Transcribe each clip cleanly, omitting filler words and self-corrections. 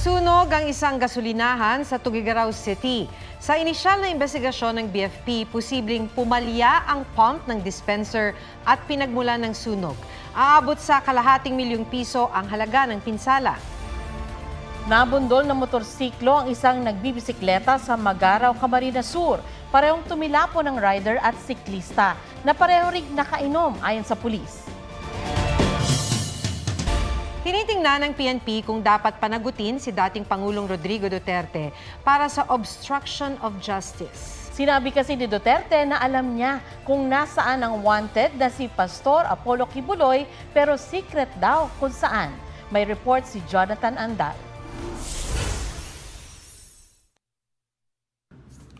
Nasunog ang isang gasolinahan sa Tuguegarao City. Sa inisyal na investigasyon ng BFP, posibleng pumalya ang pump ng dispenser at pinagmulan ng sunog. Aabot sa ₱250,000 ang halaga ng pinsala. Nabundol ng motorsiklo ang isang nagbibisikleta sa Magaraw, Camarines Sur. Parehong tumilapo ng rider at siklista na pareho ring nakainom ayon sa pulis. Tinitingnan ng PNP kung dapat panagutin si dating Pangulong Rodrigo Duterte para sa obstruction of justice. Sinabi kasi ni Duterte na alam niya kung nasaan ang wanted na si Pastor Apollo Kibuloy pero secret daw kung saan. May report si Jonathan Andal.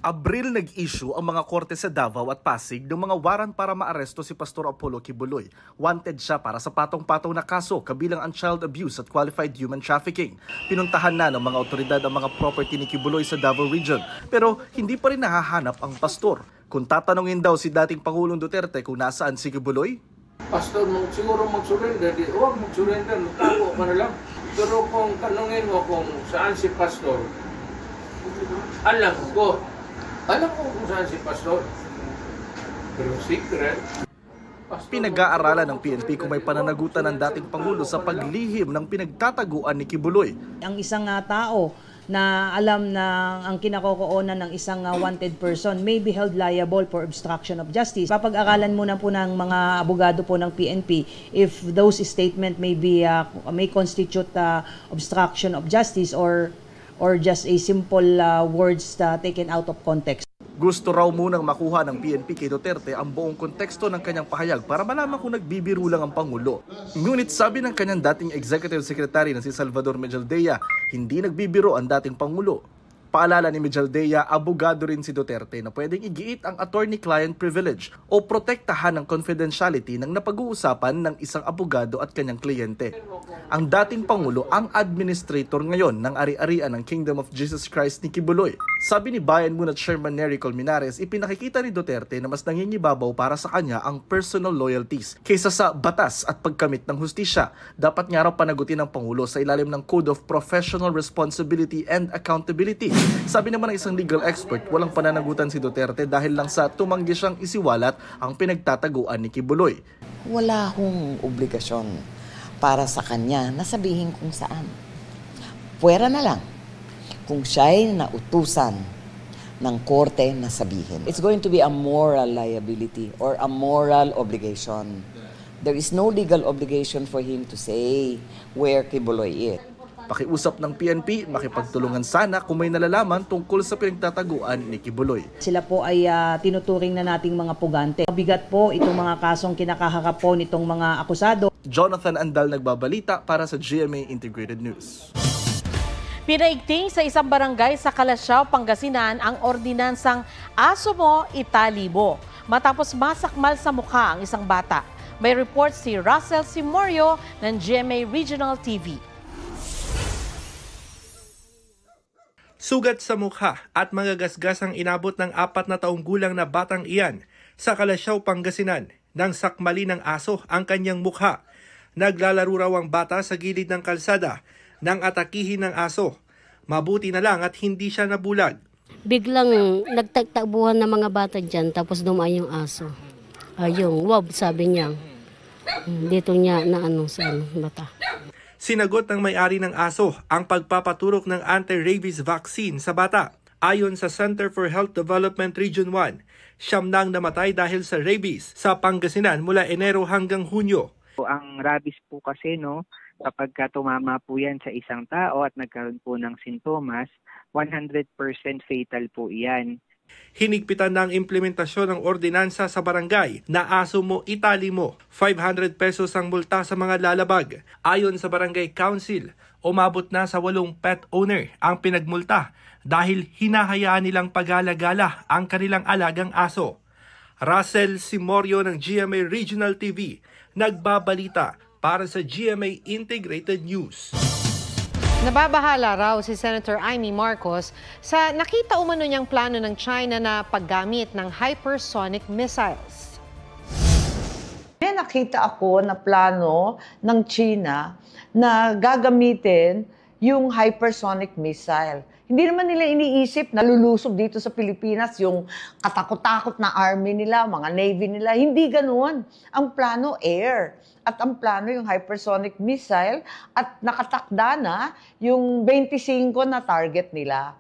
Abril nag-issue ang mga korte sa Davao at Pasig ng mga waran para maaresto si Pastor Apollo Kibuloy. Wanted siya para sa patong-patong na kaso kabilang ang child abuse at qualified human trafficking. Pinuntahan na ng mga otoridad ang mga property ni Kibuloy sa Davao Region pero hindi pa rin nahahanap ang pastor. Kung tatanungin daw si dating Pangulong Duterte kung nasaan si Kibuloy, Pastor, siguro mag-surrender. Huwag mag-surrender, tago ka na lang. Pero kung tanungin mo kung saan si Pastor, alam ko kung saan si Pastor. Pero secret. Pinag-aaralan ng PNP kung may pananagutan ng dating Pangulo sa paglihim ng pinagtataguan ni Kibuloy. Ang isang tao na alam na ang kinakokoonan ng isang wanted person may be held liable for obstruction of justice. Papag-aralan muna po ng mga abogado po ng PNP if those statement may constitute obstruction of justice or just a simple words taken out of context. Gusto raw munang makuha ng PNP kay Duterte ang buong konteksto ng kanyang pahayag para malaman kung nagbibiro lang ang Pangulo. Ngunit sabi ng kanyang dating Executive Secretary na si Salvador Mejaldea, hindi nagbibiro ang dating Pangulo. Paalala ni Mejaldea, abogado rin si Duterte na pwedeng igiit ang attorney-client privilege o protektahan ng confidentiality ng napag-uusapan ng isang abogado at kanyang kliyente. Ang dating Pangulo ang administrator ngayon ng ari-arian ng Kingdom of Jesus Christ ni Kibuloy. Sabi ni Bayan Muna Chairman Nery Colmenares, ipinakikita ni Duterte na mas nangingibabaw para sa kanya ang personal loyalties kaysa sa batas at pagkamit ng hustisya. Dapat nga raw panagutin ng Pangulo sa ilalim ng Code of Professional Responsibility and Accountability. Sabi naman ng isang legal expert, walang pananagutan si Duterte dahil lang sa tumanggi siyang isiwalat ang pinagtataguan ni Kibuloy. Wala hong obligasyon para sa kanya na sabihin kung saan. Puwera na lang kung siya'y nautusan ng korte na sabihin. It's going to be a moral liability or a moral obligation. There is no legal obligation for him to say where Kibuloy is. Pakiusap ng PNP, makipagtulungan sana kung may nalalaman tungkol sa pinagtataguan ni Kibuloy. Sila po ay tinuturing na nating mga pugante. Mabigat po itong mga kasong kinakaharap po nitong mga akusado. Jonathan Andal nagbabalita para sa GMA Integrated News. Pinaigting sa isang barangay sa Calasiao, Pangasinan ang ordinansang Aso Mo, Itali Mo matapos masakmal sa mukha ang isang bata. May report si Russell Simorio ng GMA Regional TV. Sugat sa mukha at mga gasgas ang inabot ng 4 na taong gulang na batang iyan sa Calasiao, Pangasinan nang sakmali ng aso ang kanyang mukha. Naglalaro raw ang bata sa gilid ng kalsada nang atakihin ng aso. Mabuti na lang at hindi siya nabulag. Biglang nagtagtabuhan ng mga bata dyan tapos dumaan yung aso. Ayun, wow, sabi niya. Dito niya na sa mata. Sinagot ng may-ari ng aso ang pagpapaturok ng anti-rabies vaccine sa bata. Ayon sa Center for Health Development Region 1, 9 nang namatay dahil sa rabies sa Pangasinan mula Enero hanggang Hunyo. Ang rabies po kasi kapag tumama po yan sa isang tao at nagkaroon po ng sintomas, 100% fatal po iyan. Hinigpitan na ang implementasyon ng ordinansa sa barangay na Aso Mo, Itali Mo. 500 pesos ang multa sa mga lalabag. Ayon sa barangay council, umabot na sa 8 pet owner ang pinagmulta dahil hinahayaan nilang pag-alagala ang kanilang alagang aso. Russell Simorio ng GMA Regional TV, nagbabalita para sa GMA Integrated News. Nababahala raw si Senator Amy Marcos sa nakita umano niyang plano ng China na paggamit ng hypersonic missiles. May nakita ako na plano ng China na gagamitin yung hypersonic missile. Hindi naman nila iniisip na lulusob dito sa Pilipinas yung katakot-takot na army nila, mga navy nila. Hindi ganoon. Ang plano, air. At ang plano yung hypersonic missile at nakatakda na yung 25 na target nila.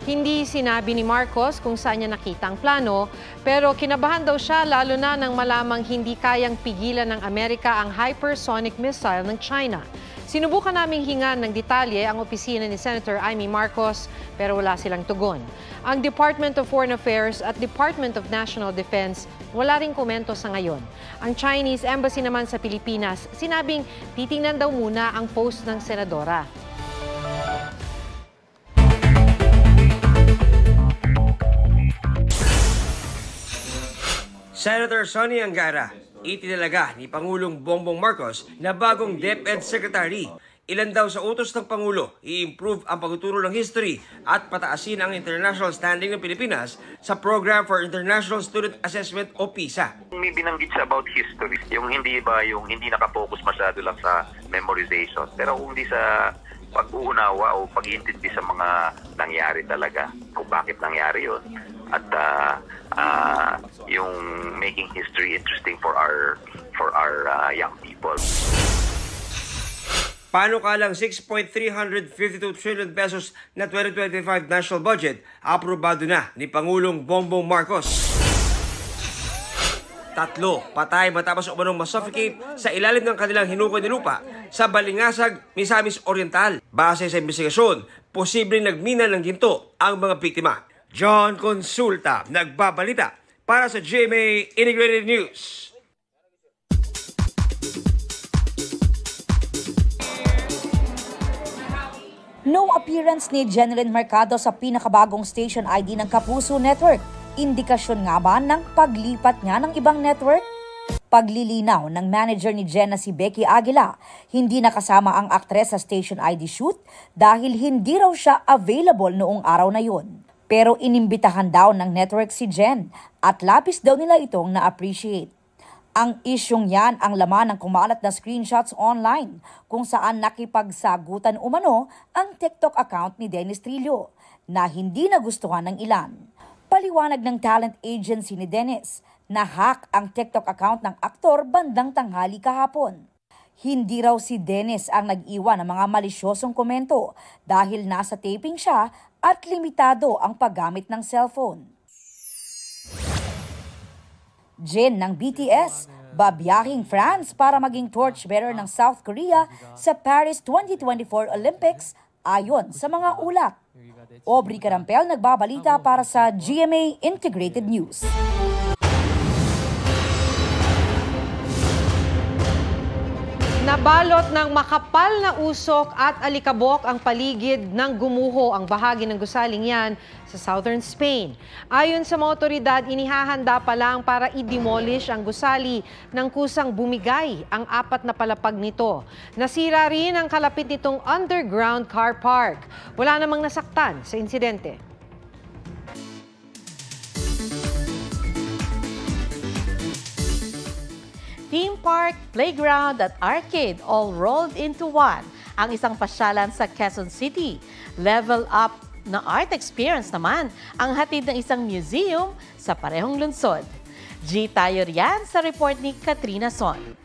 Hindi sinabi ni Marcos kung saan niya nakita ang plano, pero kinabahan daw siya lalo na nang malamang hindi kayang pigilan ng Amerika ang hypersonic missile ng China. Sinubukan naming hingan ng detalye ang opisina ni Senator Amy Marcos pero wala silang tugon. Ang Department of Foreign Affairs at Department of National Defense wala ring komento sa ngayon. Ang Chinese Embassy naman sa Pilipinas sinabing titingnan daw muna ang post ng senadora. Senator Sonny Angara, itinalaga ni Pangulong Bongbong Marcos na bagong DepEd Secretary. Ilan daw sa utos ng Pangulo, i-improve ang pagtuturo ng history at pataasin ang international standing ng Pilipinas sa Program for International Student Assessment o PISA. May binanggit siya about history, yung hindi nakapokus masyado lang sa memorization, pero hindi sa pag-uunawa o pag-iintindi sa mga nangyari talaga, kung bakit nangyari yun. At yung making history interesting for our young people. Panukalang 6.352 trillion pesos na 2025 national budget aprobado na ni Pangulong Bongbong Marcos. 3 patay matapos umanong masuffocate sa ilalim ng kanilang hinukoy na lupa sa Balingasag, Misamis Oriental. Base sa investigasyon, posibleng nagmina ng ginto ang mga biktima. John Consulta, nagbabalita para sa GMA Integrated News. No appearance ni Jeneline Mercado sa pinakabagong station ID ng Kapuso Network. Indikasyon nga ba ng paglipat niya ng ibang network? Paglilinaw ng manager ni Jen na si Becky Aguila, hindi nakasama ang aktres sa station ID shoot dahil hindi raw siya available noong araw na yun. Pero inimbitahan daw ng network si Jen at labis daw nila itong na-appreciate. Ang isyong yan ang laman ng kumalat na screenshots online kung saan nakipagsagutan umano ang TikTok account ni Dennis Trillo na hindi nagustuhan ng ilan. Paliwanag ng talent agency ni Dennis na hack ang TikTok account ng aktor bandang tanghali kahapon. Hindi raw si Dennis ang nag-iwan ng mga malisyosong komento dahil nasa taping siya at limitado ang paggamit ng cellphone. Jin ng BTS, babiyahing France para maging torchbearer ng South Korea sa Paris 2024 Olympics ayon sa mga ulat. Aubrey Carampel nagbabalita para sa GMA Integrated News. Nabalot ng makapal na usok at alikabok ang paligid ng gumuho ang bahagi ng gusaling yan sa southern Spain. Ayon sa mga otoridad, inihahanda pa lang para i-demolish ang gusali ng kusang bumigay ang 4 na palapag nito. Nasira rin ang kalapit nitong underground car park. Wala namang nasaktan sa insidente. Theme park, playground at arcade all rolled into one ang isang pasyalan sa Quezon City. Level up na art experience naman ang hatid ng isang museum sa parehong lungsod. G tayo riyan sa report ni Katrina Son.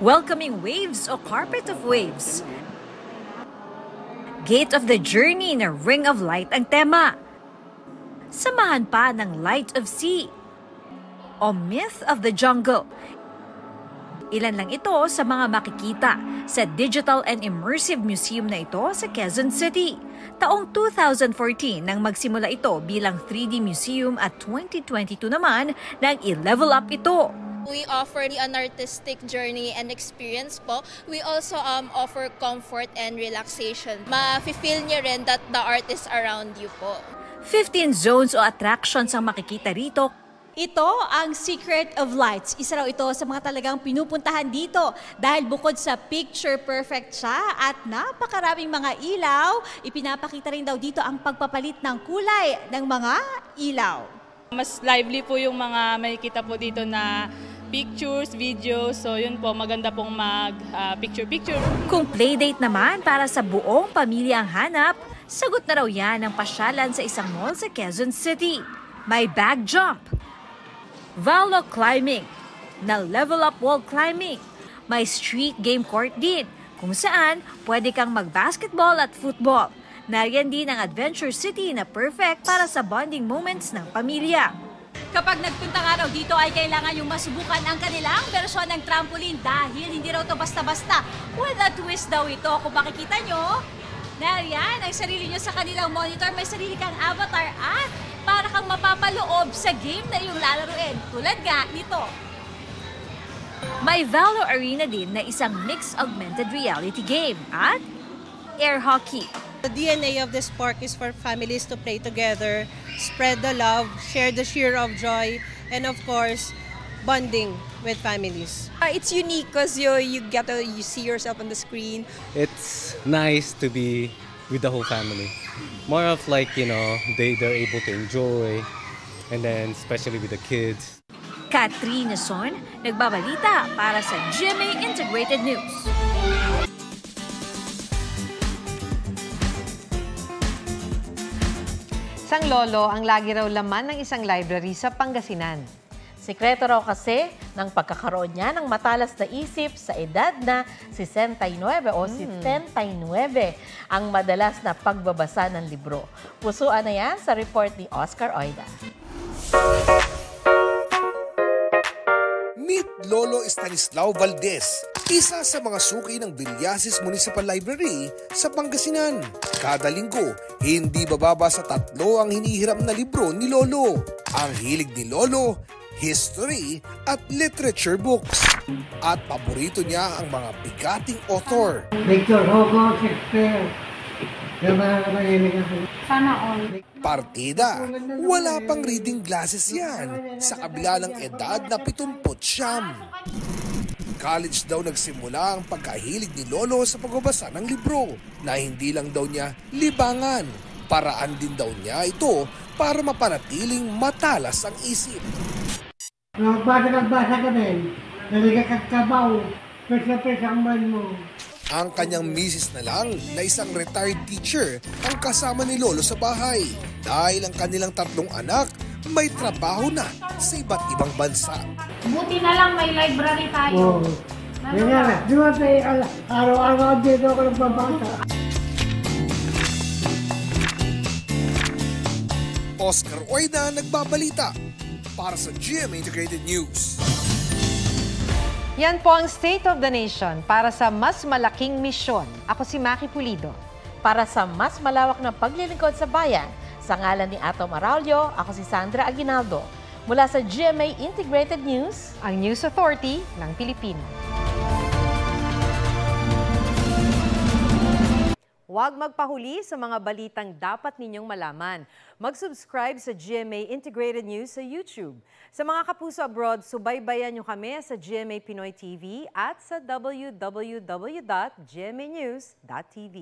Welcoming waves o carpet of waves. Gate of the Journey na Ring of Light ang tema. Samahan pa ng Light of Sea o Myth of the Jungle. Ilan lang ito sa mga makikita sa Digital and Immersive Museum na ito sa Quezon City. Taong 2014 nang magsimula ito bilang 3D museum at 2022 naman nang i-level up ito. We offer an artistic journey and experience po. We also offer comfort and relaxation. Ma-feel niyo rin that the art is around you po. 15 zones o attractions ang makikita rito. Ito ang Secret of Lights. Isa raw ito sa mga talagang pinupuntahan dito dahil bukod sa picture perfect siya at napakaraming mga ilaw, ipinapakita rin daw dito ang pagpapalit ng kulay ng mga ilaw. Mas lively po yung mga makikita po dito na pictures, videos. So yun po, maganda pong mag-picture-picture. Kung playdate naman para sa buong pamilya ang hanap, sagot na raw yan ang pasyalan sa isang mall sa Quezon City. May bag jump, valo climbing, na level up wall climbing. May street game court din, kung saan pwede kang mag-basketball at football. Nariyan din ang Adventure City na perfect para sa bonding moments ng pamilya. Kapag nagpunta nga raw dito ay kailangan yung masubukan ang kanilang bersyon ng trampoline dahil hindi raw to basta-basta. With a twist daw ito. Kung makikita nyo, nariyan ang sarili nyo sa kanilang monitor. May sarili kang avatar at para kang mapapaloob sa game na iyong lalaruin. Tulad nga nito. May Valo Arena din na isang mixed augmented reality game at air hockey. The DNA of this park is for families to play together, spread the love, share the cheer of joy, and of course, bonding with families. It's unique because you get to see yourself on the screen. It's nice to be with the whole family. More of like, they're able to enjoy, and then especially with the kids. Katrina Son, nagbabalita para sa GMA Integrated News. Isang lolo ang lagi raw laman ng isang library sa Pangasinan. Sikreto raw kasi ng pagkakaroon niya ng matalas na isip sa edad na 69 o 79 ang madalas na pagbabasa ng libro. Pusuan na yan sa report ni Oscar Oida. Meet Lolo Estanislao Valdez, isa sa mga suki ng Villasis Municipal Library sa Pangasinan. Kada linggo, hindi bababa sa 3 ang hinihiram na libro ni Lolo. Ang hilig ni Lolo, history at literature books. At paborito niya ang mga bigating author. Victor Hugo, Shakespeare. Sana all. Partida, wala pang reading glasses yan sa kabila ng edad na 70. College daw nagsimula ang pagkahilig ni Lolo sa pagbabasa ng libro na hindi lang daw niya libangan. Paraan din daw niya ito para mapanatiling matalas ang isip. Nagbasa ka din, nalagakakabaw, pesa ang man mo. Ang kanyang misis na lang na isang retired teacher ang kasama ni Lolo sa bahay dahil ang kanilang 3 anak may trabaho na sa iba't ibang bansa. Buti na lang may library tayo. Di ba tayo araw-araw dito ako nagbabasa. Oscar Oida nagbabalita para sa GMA Integrated News. Yan po ang State of the Nation para sa mas malaking misyon. Ako si Maki Pulido. Para sa mas malawak na paglilingkod sa bayan, sa ngalan ni Atom Araulio, ako si Sandra Aguinaldo. Mula sa GMA Integrated News, ang News Authority ng Pilipino. Huwag magpahuli sa mga balitang dapat ninyong malaman. Mag-subscribe sa GMA Integrated News sa YouTube. Sa mga kapuso abroad, subaybayan nyo kami sa GMA Pinoy TV at sa www.gmanews.tv.